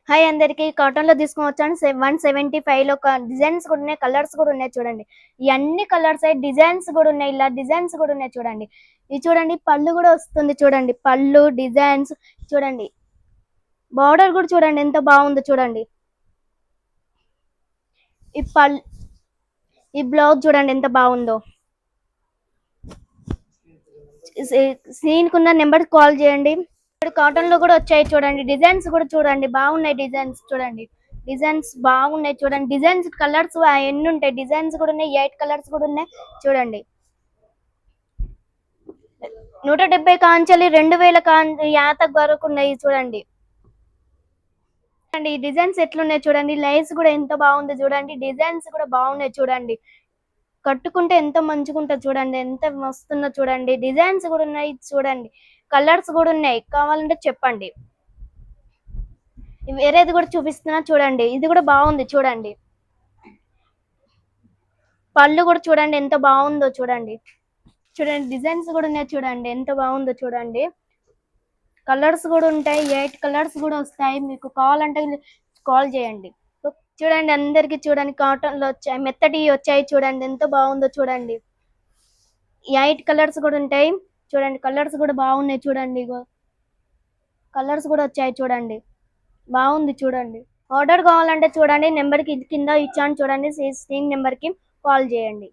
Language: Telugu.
హాయ్ అందరికి కాటన్ లో తీసుకొని వచ్చాను 175 లో డిజైన్స్ కూడా ఉన్నాయి, కలర్స్ కూడా ఉన్నాయి. చూడండి ఈ అన్ని కలర్స్ డిజైన్స్ కూడా ఉన్నాయి, ఇలా డిజైన్స్ కూడా ఉన్నాయి. చూడండి ఇది చూడండి, పళ్ళు కూడా వస్తుంది. చూడండి పళ్ళు డిజైన్స్ చూడండి, బార్డర్ కూడా చూడండి ఎంత బాగుందో. చూడండి ఈ పళ్ళు, ఈ బ్లౌజ్ చూడండి ఎంత బాగుందో. సీన్ కున్న నెంబర్ కాల్ చేయండి. కాటన్ లో కూడా వచ్చాయి. చూడండి డిజైన్స్ కూడా చూడండి బాగున్నాయి. డిజైన్స్ చూడండి, డిజైన్స్ బాగున్నాయి. చూడండి డిజైన్స్ కలర్స్ ఎన్ని ఉంటాయి, డిజైన్స్ కూడా ఉన్నాయి, 8 కలర్స్ కూడా ఉన్నాయి. చూడండి 170 కాంచెలి 2000 వరకు ఉన్నాయి. చూడండి ఈ డిజైన్స్ ఎట్లున్నాయి చూడండి, లైన్స్ కూడా ఎంత బాగుందో. చూడండి డిజైన్స్ కూడా బాగున్నాయి. చూడండి కట్టుకుంటే ఎంత మంచిగుంటో. చూడండి ఎంత మస్తుందో. చూడండి డిజైన్స్ కూడా ఉన్నాయి. చూడండి కలర్స్ కూడా ఉన్నాయి, కావాలంటే చెప్పండి. వేరేది కూడా చూపిస్తున్నా చూడండి, ఇది కూడా బాగుంది. చూడండి పళ్ళు కూడా చూడండి ఎంత బాగుందో. చూడండి చూడండి డిజైన్స్ కూడా ఉన్నాయి. చూడండి ఎంత బాగుందో. చూడండి కలర్స్ కూడా ఉంటాయి, 8 కలర్స్ కూడా వస్తాయి. మీకు కావాలంటే కాల్ చేయండి. చూడండి అందరికి చూడండి కాటన్ లో వచ్చాయి, మెత్తటి వచ్చాయి. చూడండి ఎంత బాగుందో. చూడండి 8 కలర్స్ కూడా ఉంటాయి. చూడండి కలర్స్ కూడా బాగున్నాయి. చూడండి ఇగో కలర్స్ కూడా వచ్చాయి. చూడండి బాగుంది. చూడండి ఆర్డర్ కావాలంటే చూడండి నెంబర్ కి కింద ఇచ్చాను. చూడండి స్క్రీన్ నెంబర్ కి కాల్ చేయండి.